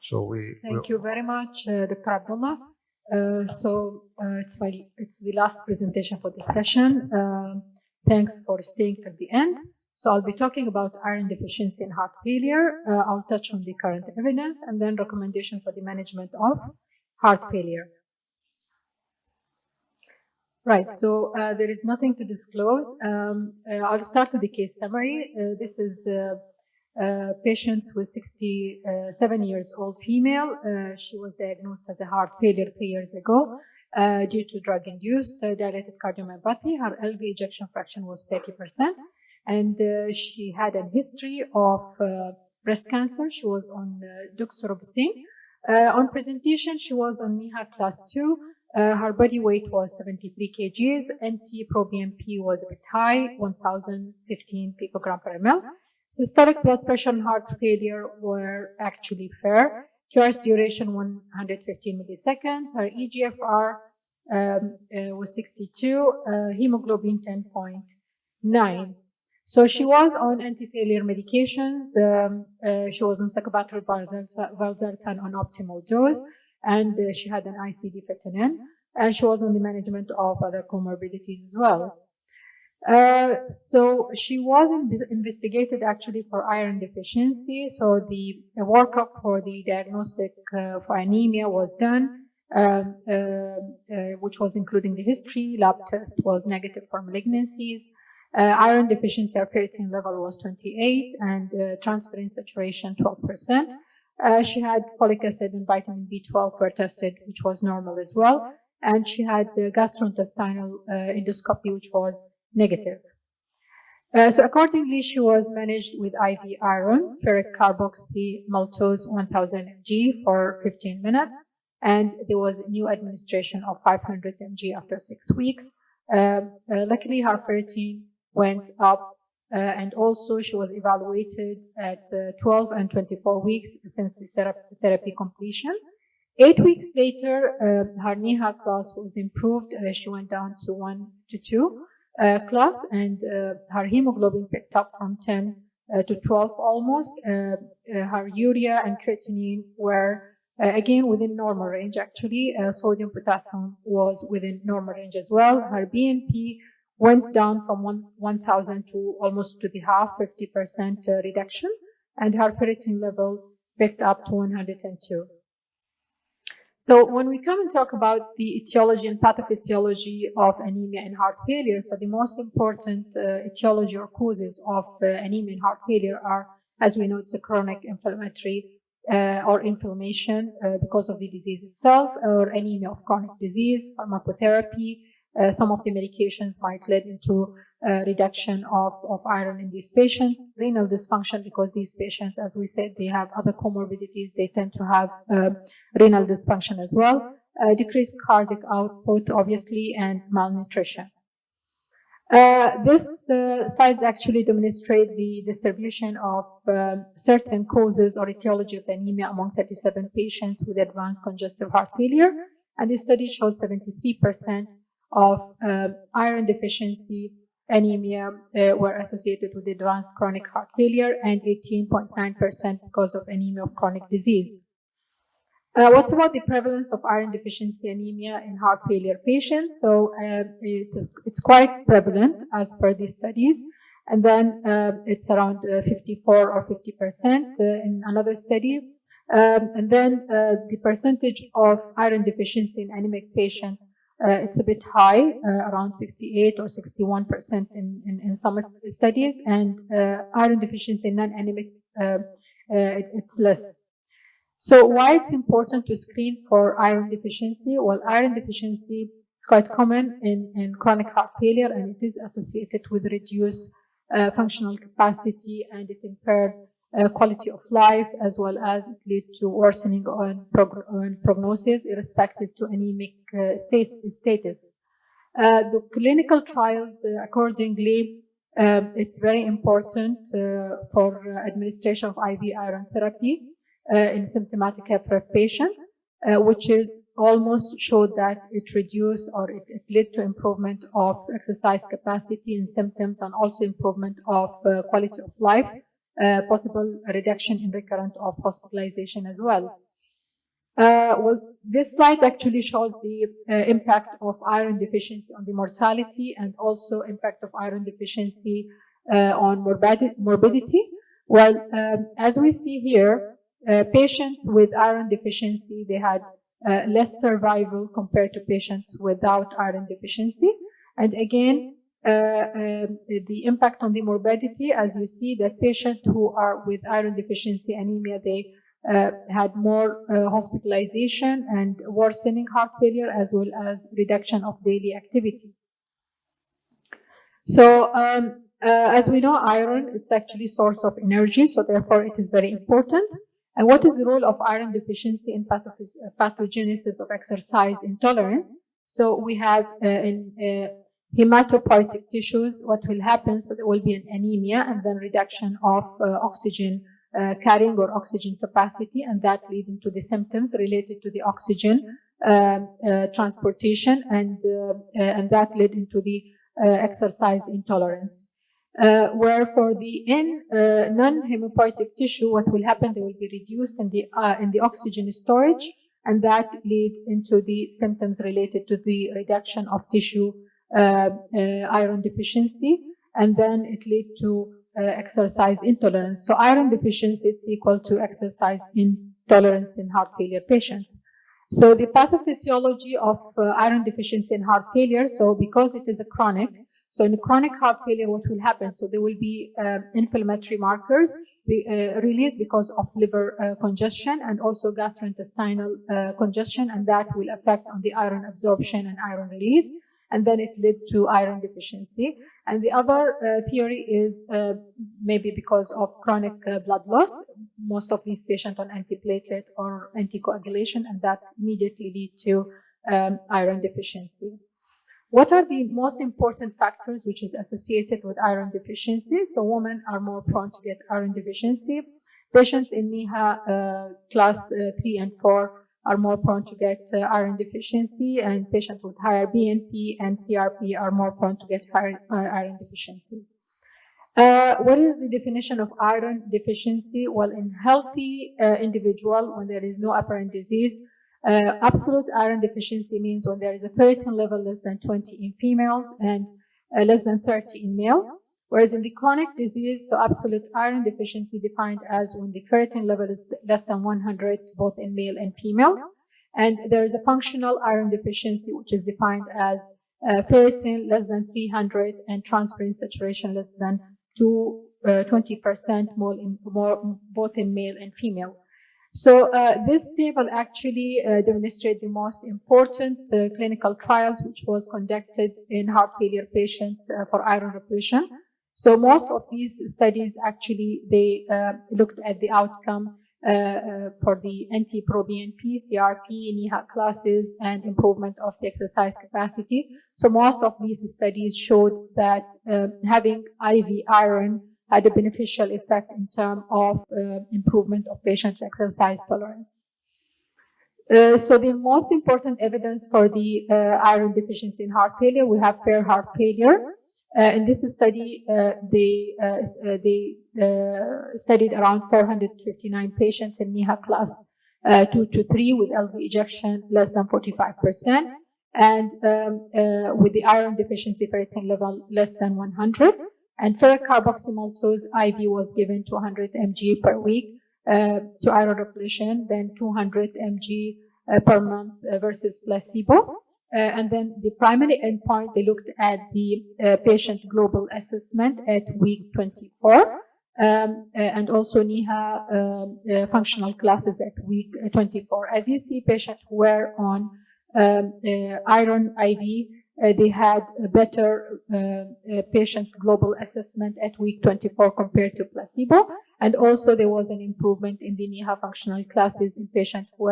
So Thank you very much, Dr. Abdullah. It's the last presentation for this session. Thanks for staying till the end. So I'll be talking about iron deficiency and heart failure. I'll touch on the current evidence and then recommendation for the management of heart failure. Right, so there is nothing to disclose. I'll start with the case summary. This is patients with 67 years old female. She was diagnosed as a heart failure 3 years ago due to drug-induced dilated cardiomyopathy. Her LV ejection fraction was 30%, and she had a history of breast cancer. She was on doxorubicin. On presentation, she was on NIHA class 2. Her body weight was 73 kgs. NT-proBNP was a bit high, 1015 picogram per ml. Systolic blood pressure and heart failure were actually fair. QRS duration 115 milliseconds. Her EGFR was 62. Hemoglobin 10.9. So she was on anti-failure medications. She was on sacubitril valsartan on optimal dose, and she had an ICD-15, and she was on the management of other comorbidities as well. So she was investigated actually for iron deficiency. So the workup for the diagnostic for anemia was done, which was including the history. Lab test was negative for malignancies. Iron deficiency, her ferritin level was 28, and transferrin saturation 12%. She had folic acid and vitamin B12 were tested, which was normal as well. And she had the gastrointestinal endoscopy, which was negative. So accordingly, she was managed with IV iron, ferric carboxy maltose 1000 mg for 15 minutes. And there was new administration of 500 mg after 6 weeks. Luckily, her ferritin went up, and also she was evaluated at 12 and 24 weeks since the therapy completion. 8 weeks later, her NIHA class was improved. She went down to 1 to 2 class, and her hemoglobin picked up from 10 to 12 almost. Her urea and creatinine were again within normal range actually. Sodium potassium was within normal range as well. Her BNP went down from 1,000 to almost to the half, 50% reduction, and her ferritin level picked up to 102. So when we come and talk about the etiology and pathophysiology of anemia and heart failure, so the most important etiology or causes of anemia and heart failure are, as we know, it's a chronic inflammatory or inflammation because of the disease itself, or anemia of chronic disease, pharmacotherapy. Some of the medications might lead into reduction of iron in these patients. Renal dysfunction, because these patients, as we said, they have other comorbidities. They tend to have renal dysfunction as well. Decreased cardiac output, obviously, and malnutrition. This slides actually demonstrate the distribution of certain causes or etiology of anemia among 37 patients with advanced congestive heart failure. And the study shows 73% of iron deficiency anemia were associated with advanced chronic heart failure, and 18.9% because of anemia of chronic disease. What's about the prevalence of iron deficiency anemia in heart failure patients? So it's quite prevalent as per these studies, and then it's around 54 or 50% in another study. And then the percentage of iron deficiency in anemic patients, it's a bit high, around 68 or 61% in some studies, and iron deficiency in non-anemic, it's less. So why it's important to screen for iron deficiency? Well, iron deficiency is quite common in chronic heart failure, and it is associated with reduced functional capacity, and it impaired quality of life, as well as it lead to worsening on prognosis, irrespective to anemic status. The clinical trials, accordingly, it's very important for administration of IV iron therapy in symptomatic HFrEF patients, which is almost showed that it reduced or it led to improvement of exercise capacity and symptoms, and also improvement of quality of life. Possible reduction in recurrent of hospitalization as well. This slide actually shows the impact of iron deficiency on the mortality and also impact of iron deficiency on morbidity. Well, as we see here, patients with iron deficiency, they had less survival compared to patients without iron deficiency. And again, the impact on the morbidity, as you see, that patients who are with iron deficiency anemia, they had more hospitalization and worsening heart failure, as well as reduction of daily activity. So, as we know, iron, it's actually source of energy, so therefore it is very important. And what is the role of iron deficiency in pathogenesis of exercise intolerance? So we have in hematopoietic tissues, what will happen? So there will be an anemia and then reduction of oxygen carrying or oxygen capacity, and that leading to the symptoms related to the oxygen transportation, and that led into the exercise intolerance. Where for the non-hematopoietic tissue, what will happen? They will be reduced in the oxygen storage, and that lead into the symptoms related to the reduction of tissue iron deficiency, and then it lead to exercise intolerance. So iron deficiency, it's equal to exercise intolerance in heart failure patients. So the pathophysiology of iron deficiency in heart failure, so because it is a chronic, so in chronic heart failure, what will happen? So there will be inflammatory markers released because of liver congestion and also gastrointestinal congestion, and that will affect on the iron absorption and iron release, and then it led to iron deficiency. And the other theory is maybe because of chronic blood loss, most of these patients on antiplatelet or anticoagulation, and that immediately lead to iron deficiency. What are the most important factors which is associated with iron deficiency? So women are more prone to get iron deficiency. Patients in NIHA class 3 and 4 are more prone to get iron deficiency, and patients with higher BNP and CRP are more prone to get higher iron deficiency. What is the definition of iron deficiency? Well, in healthy individual, when there is no apparent disease, absolute iron deficiency means when there is a ferritin level less than 20 in females and less than 30 in male. Whereas in the chronic disease, so absolute iron deficiency defined as when the ferritin level is less than 100, both in male and females. And there is a functional iron deficiency, which is defined as ferritin less than 300 and transferrin saturation less than 20% both in male and female. So this table actually demonstrates the most important clinical trials which was conducted in heart failure patients for iron repletion. So most of these studies actually, they looked at the outcome for the NT-proBNP, CRP, NIHA classes, and improvement of the exercise capacity. So most of these studies showed that having IV iron had a beneficial effect in terms of improvement of patients' exercise tolerance. So the most important evidence for the iron deficiency in heart failure, we have fair heart failure. In this study, they studied around 459 patients in NIHA class 2 to 3 with LV ejection less than 45%, and with the iron deficiency ferritin level less than 100. And ferric carboxymaltose IV was given 200 mg per week to iron repletion, then 200 mg per month versus placebo. And then the primary endpoint, they looked at the patient global assessment at week 24, and also NIHA functional classes at week 24. As you see, patients who were on iron IV, they had a better patient global assessment at week 24 compared to placebo. And also there was an improvement in the NIHA functional classes in patients who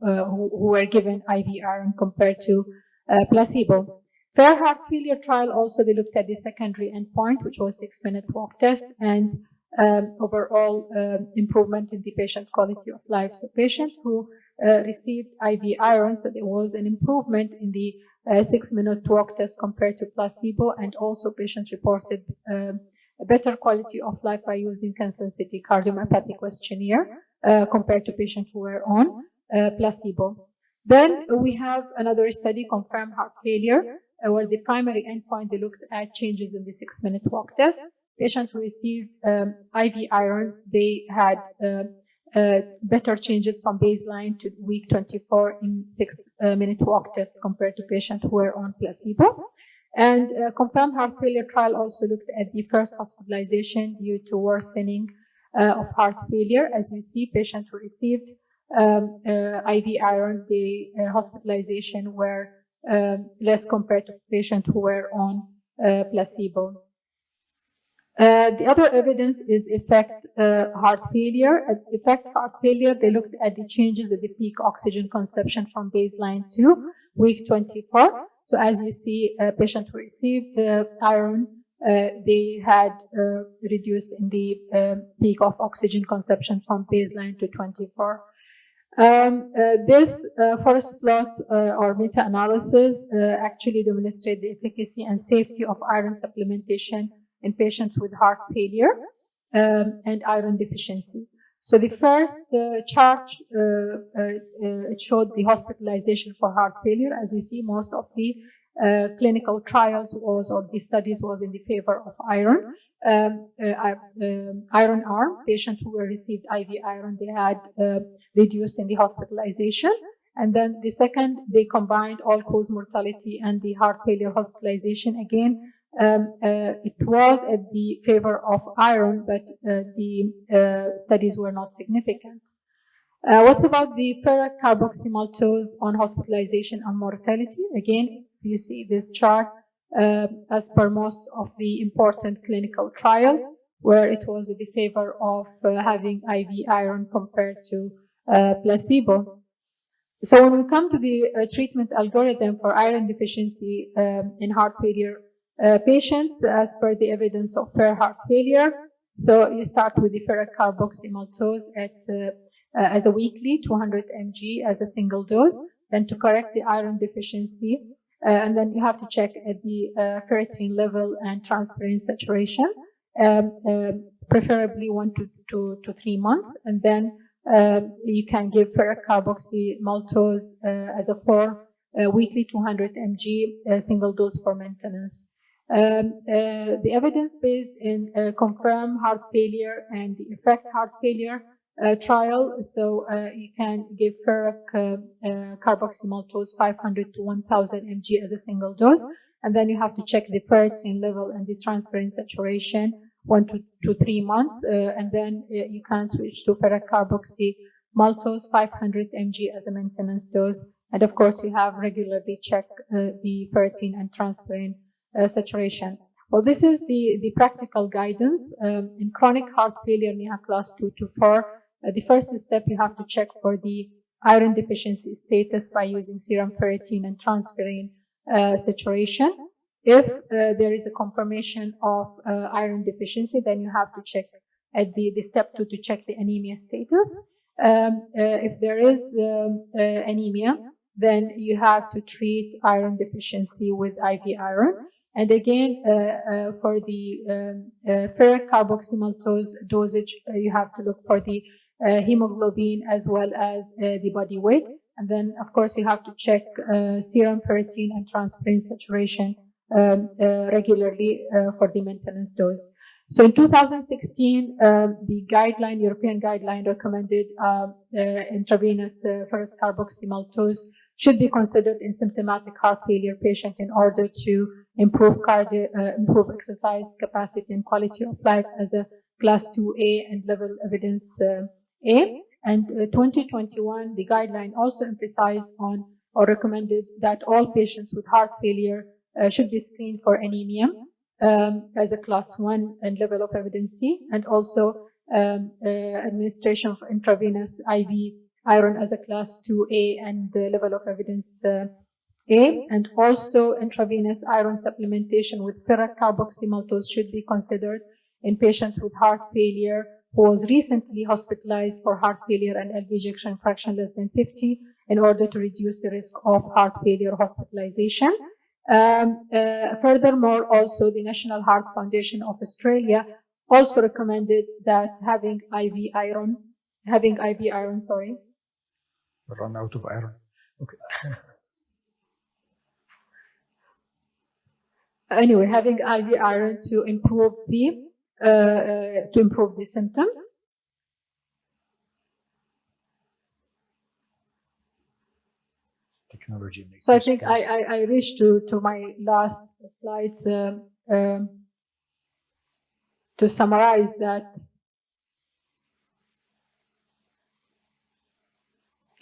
were given IV iron compared to placebo. Fair heart failure trial also, they looked at the secondary endpoint, which was 6-minute walk test, and overall improvement in the patient's quality of life. So patients who received IV iron, so there was an improvement in the 6-minute walk test compared to placebo, and also patients reported a better quality of life by using Kansas City cardiomyopathy questionnaire compared to patients who were on placebo. Then we have another study, confirmed heart failure, where the primary endpoint, they looked at changes in the 6-minute walk test. Patients who received IV iron, they had better changes from baseline to week 24 in 6-minute walk test compared to patients who were on placebo. And confirmed heart failure trial also looked at the first hospitalization due to worsening of heart failure. As you see, patients who received IV iron, the hospitalization were less compared to patients who were on placebo. The other evidence is effect heart failure. At effect heart failure, they looked at the changes at the peak oxygen consumption from baseline to week 24. So as you see, patients who received iron, they had reduced in the peak of oxygen consumption from baseline to 24. This forest plot or meta-analysis actually demonstrates the efficacy and safety of iron supplementation in patients with heart failure and iron deficiency. So the first chart it showed the hospitalization for heart failure. As you see, most of the clinical trials or the studies was in the favor of iron. Iron arm, patients who received IV iron, they had reduced in the hospitalization. And then the second, they combined all-cause mortality and the heart failure hospitalization. Again, it was at the favor of iron, but the studies were not significant. What's about the ferric carboxymaltose on hospitalization and mortality? Again, you see this chart as per most of the important clinical trials, where it was in the favor of having IV iron compared to placebo. So when we come to the treatment algorithm for iron deficiency in heart failure patients, as per the evidence of heart failure, so you start with the ferric carboxymaltose as a weekly 200 mg as a single dose, then to correct the iron deficiency, and then you have to check at the ferritin level and transferrin saturation, preferably 1 to 3 months, and then you can give ferric carboxymaltose as a 4 weekly 200 mg single dose for maintenance. The evidence based in confirmed heart failure and the effect heart failure trial. So you can give ferric carboxymaltose 500 to 1000 mg as a single dose, and then you have to check the ferritin level and the transferrin saturation 1 to 3 months, and then you can switch to ferric carboxymaltose 500 mg as a maintenance dose. And of course, you have regularly check the ferritin and transferrin saturation. Well, this is the practical guidance. In chronic heart failure, NIHA class 2 to 4, the first step, you have to check for the iron deficiency status by using serum ferritin and transferrin saturation. If there is a confirmation of iron deficiency, then you have to check at the step 2 to check the anemia status. If there is anemia, then you have to treat iron deficiency with IV iron. And again, for the ferric carboxymaltose dosage, you have to look for the hemoglobin as well as the body weight. And then, of course, you have to check serum ferritin and transferrin saturation regularly for the maintenance dose. So in 2016, the guideline, European guideline, recommended intravenous ferrous carboxymaltose should be considered in symptomatic heart failure patient in order to improve exercise capacity and quality of life as a class 2A and level evidence A. And 2021, the guideline also emphasized on or recommended that all patients with heart failure should be screened for anemia as a class 1 and level of evidence C, and also administration of intravenous IV iron as a class 2A and the level of evidence A, and also intravenous iron supplementation with ferric carboxymaltose should be considered in patients with heart failure who was recently hospitalized for heart failure and LV ejection fraction less than 50 in order to reduce the risk of heart failure hospitalization. Furthermore, also the National Heart Foundation of Australia also recommended that having IV iron, run out of iron. Okay. Anyway, having IV iron to improve the symptoms. Technology. So I think I reached to my last slides to summarize that.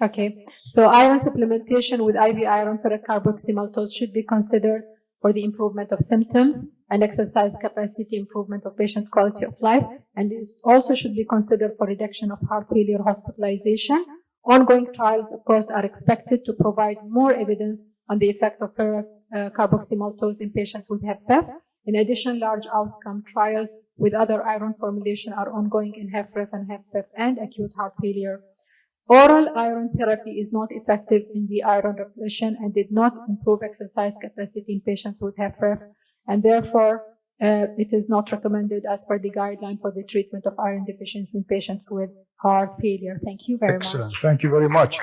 Okay, so iron supplementation with IV iron ferrocarboxymaltose should be considered for the improvement of symptoms and exercise capacity, improvement of patients' quality of life, and it also should be considered for reduction of heart failure hospitalization. Ongoing trials, of course, are expected to provide more evidence on the effect of ferrocarboxymaltose in patients with HFpEF. In addition, large outcome trials with other iron formulation are ongoing in HFrEF and HFpEF and acute heart failure. Oral iron therapy is not effective in the iron depletion and did not improve exercise capacity in patients with HFrEF, and therefore it is not recommended as per the guideline for the treatment of iron deficiency in patients with heart failure. Thank you very much. Excellent. Thank you very much.